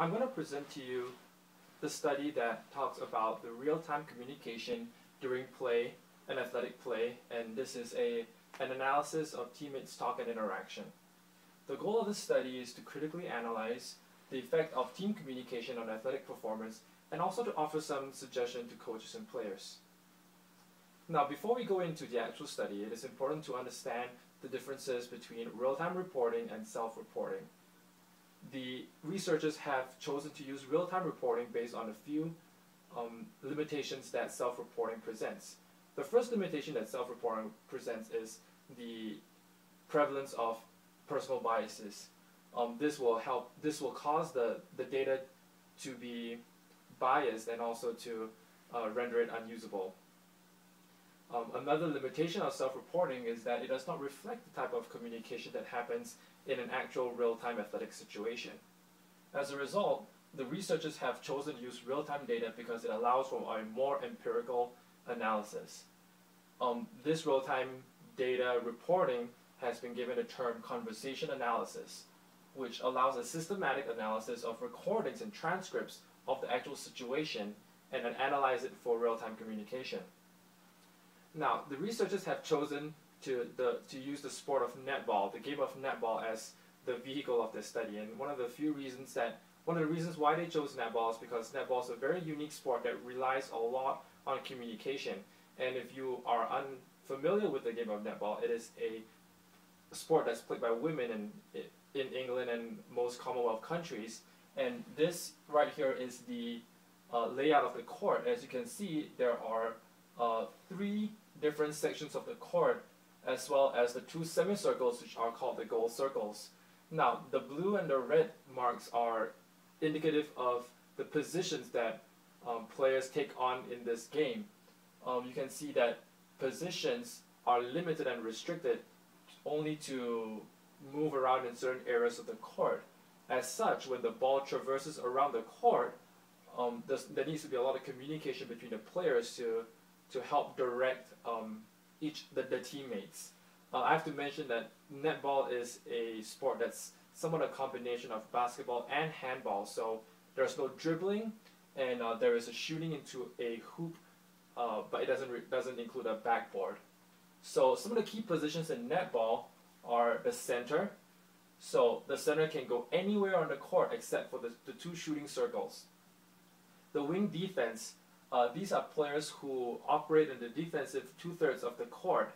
I'm going to present to you the study that talks about the real-time communication during play, an athletic play, and this is an analysis of teammates' talk and interaction. The goal of this study is to critically analyze the effect of team communication on athletic performance and also to offer some suggestion to coaches and players. Now, before we go into the actual study, it is important to understand the differences between real-time reporting and self-reporting. The researchers have chosen to use real-time reporting based on a few limitations that self-reporting presents. The first limitation that self-reporting presents is the prevalence of personal biases. This will cause the data to be biased and also to render it unusable. Another limitation of self-reporting is that it does not reflect the type of communication that happens in an actual real-time athletic situation. As a result, the researchers have chosen to use real-time data because it allows for a more empirical analysis. This real-time data reporting has been given the term conversation analysis, which allows a systematic analysis of recordings and transcripts of the actual situation and then analyze it for real-time communication. Now, the researchers have chosen to use the sport of netball, the game of netball, as the vehicle of this study. And one of the reasons why they chose netball is because netball is a very unique sport that relies a lot on communication. And if you are unfamiliar with the game of netball, it is a sport that's played by women in England and most Commonwealth countries. And this right here is the layout of the court. As you can see, there are 3 different sections of the court, as well as the 2 semicircles, which are called the goal circles. Now, the blue and the red marks are indicative of the positions that players take on in this game. You can see that positions are limited and restricted only to move around in certain areas of the court. As such, when the ball traverses around the court, there needs to be a lot of communication between the players to help direct the teammates. I have to mention that netball is a sport that's somewhat a combination of basketball and handball, so there's no dribbling, and there is a shooting into a hoop, but it doesn't include a backboard. So some of the key positions in netball are the center. So the center can go anywhere on the court except for the 2 shooting circles. The wing defense, these are players who operate in the defensive 2/3 of the court.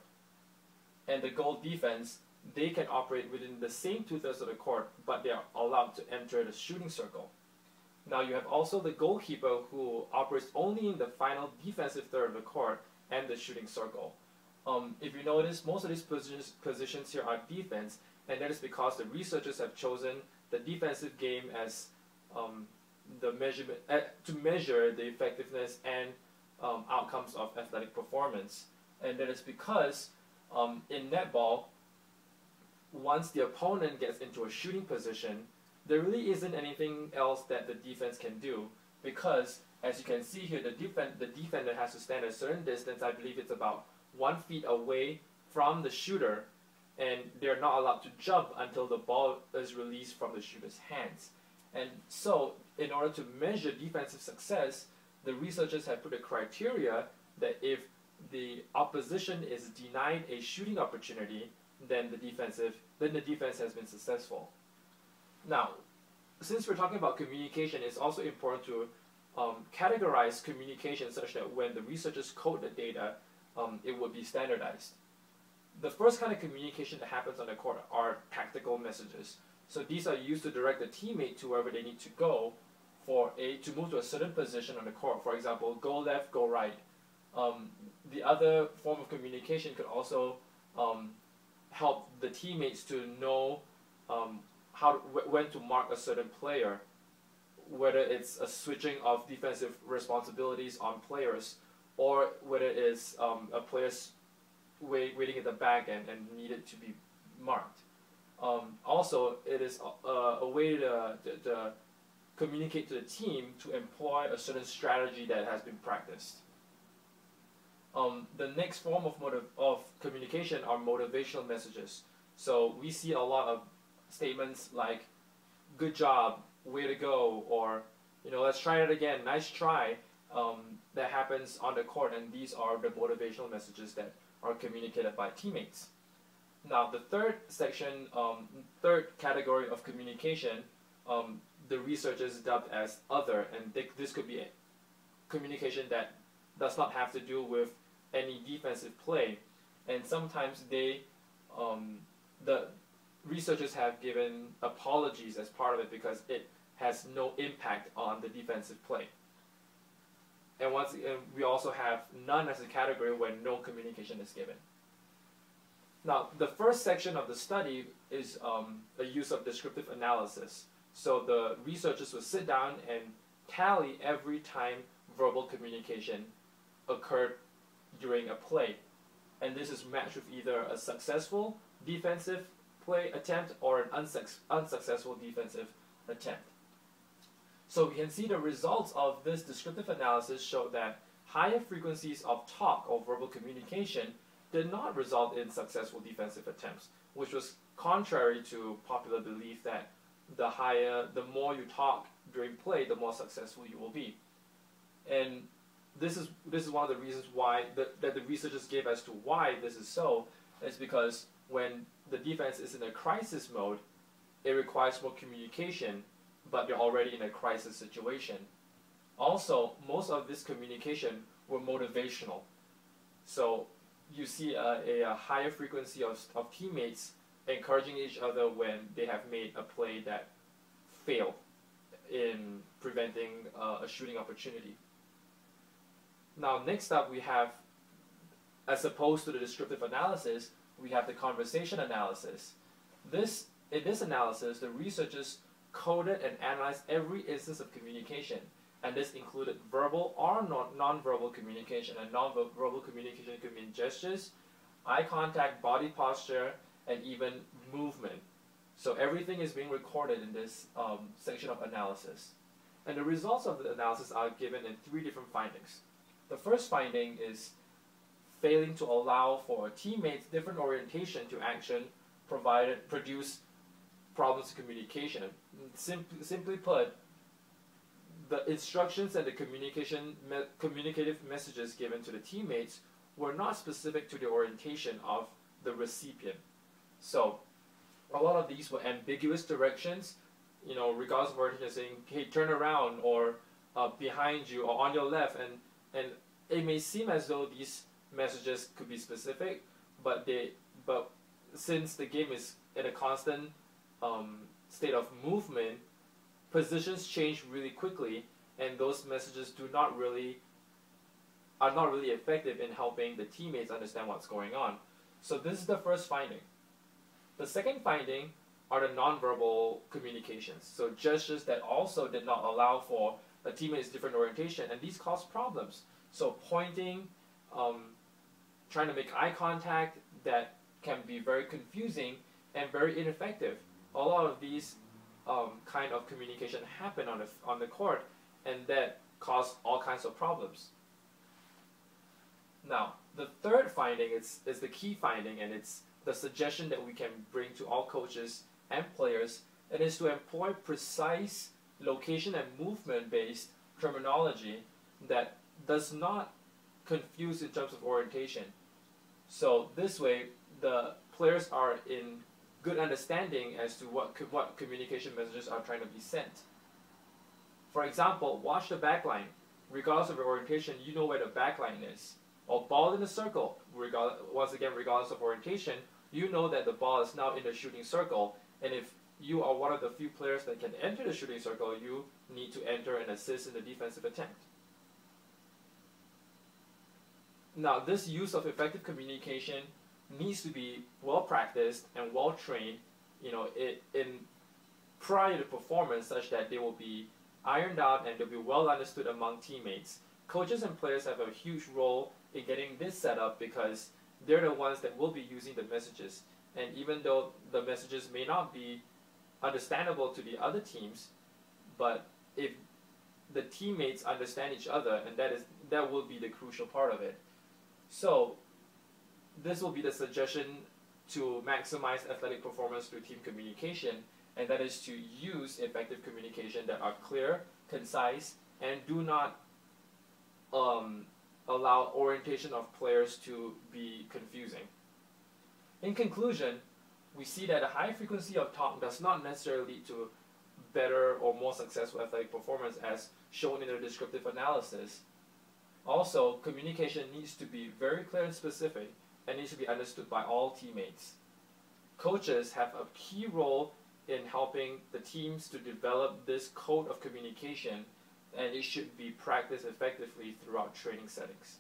And the goal defense, they can operate within the same 2/3 of the court, but they are allowed to enter the shooting circle. Now you have also the goalkeeper who operates only in the final defensive third of the court and the shooting circle. If you notice, most of these positions here are defense, and that is because the researchers have chosen the defensive game as the measurement to measure the effectiveness and outcomes of athletic performance. And that is because in netball, once the opponent gets into a shooting position, there really isn't anything else that the defense can do, because as you can see here, the defender has to stand a certain distance. I believe it's about 1 feet away from the shooter, and they're not allowed to jump until the ball is released from the shooter's hands. And so, in order to measure defensive success, the researchers have put a criteria that if the opposition is denied a shooting opportunity, then the defense has been successful. Now, since we're talking about communication, it's also important to categorize communication such that when the researchers code the data, it would be standardized. The first kind of communication that happens on the court are tactical messages. So these are used to direct the teammate to wherever they need to go to move to a certain position on the court. For example, go left, go right. The other form of communication could also help the teammates to know when to mark a certain player, whether it's a switching of defensive responsibilities on players, or whether it's a player's waiting at the back and needed to be marked. Also, it is a way to communicate to the team to employ a certain strategy that has been practiced. The next form of communication are motivational messages. So we see a lot of statements like, "Good job," way to go, or let's try it again, nice try, that happens on the court, and these are the motivational messages that are communicated by teammates. Now, the third section, third category of communication, the researchers dubbed as other, and this could be communication that does not have to do with any defensive play, and sometimes the researchers have given apologies as part of it because it has no impact on the defensive play. And we also have none as a category when no communication is given. Now, the first section of the study is a use of descriptive analysis. So the researchers will sit down and tally every time verbal communication occurred during a play. And this is matched with either a successful defensive play attempt or an unsuccessful defensive attempt. So we can see the results of this descriptive analysis show that higher frequencies of talk or verbal communication did not result in successful defensive attempts, which was contrary to popular belief that the more you talk during play, the more successful you will be. And this is one of the reasons why that the researchers gave as to why this is so, is because when the defense is in a crisis mode, it requires more communication, but you're already in a crisis situation. Also, most of this communication were motivational. So you see a higher frequency of teammates encouraging each other when they have made a play that failed in preventing a shooting opportunity. Now, next up we have, as opposed to the descriptive analysis, we have the conversation analysis. In this analysis, the researchers coded and analyzed every instance of communication, and this included verbal or non-verbal communication. And non-verbal communication could mean gestures, eye contact, body posture, and even movement. So everything is being recorded in this section of analysis. And the results of the analysis are given in 3 different findings. The first finding is failing to allow for a teammate's different orientation to action produce problems of communication. Simply put, the instructions and the communicative messages given to the teammates were not specific to the orientation of the recipient. So a lot of these were ambiguous directions, regardless of orientation, saying, hey, turn around, or behind you, or on your left, and it may seem as though these messages could be specific, but since the game is in a constant state of movement, positions change really quickly, and those messages are not really effective in helping the teammates understand what's going on. So this is the first finding. The second finding are the nonverbal communications, so gestures that also did not allow for a teammate's different orientation, and these cause problems. So pointing, trying to make eye contact, that can be very confusing and very ineffective. A lot of these kind of communication happen on the court, and that cause all kinds of problems. Now, the third finding is the key finding, and it's the suggestion that we can bring to all coaches and players, and is to employ precise location and movement-based terminology that does not confuse in terms of orientation. So this way, the players are in good understanding as to what communication messages are trying to be sent. For example, watch the back line. Regardless of your orientation, you know where the back line is. Or ball in the circle. Once again, regardless of orientation, you know that the ball is now in the shooting circle, and if you are one of the few players that can enter the shooting circle, you need to enter and assist in the defensive attempt. Now, this use of effective communication needs to be well practiced and well trained, in prior to performance, such that they will be ironed out and they'll be well understood among teammates. Coaches and players have a huge role in getting this set up because they're the ones that will be using the messages. And even though the messages may not be understandable to the other teams, but if the teammates understand each other, and that will be the crucial part of it. So this will be the suggestion to maximize athletic performance through team communication, and that is to use effective communication that are clear, concise, and do not allow orientation of players to be confusing. In conclusion, we see that a high frequency of talk does not necessarily lead to better or more successful athletic performance as shown in the descriptive analysis. Also, communication needs to be very clear and specific and needs to be understood by all teammates. Coaches have a key role in helping the teams to develop this code of communication, and it should be practiced effectively throughout training settings.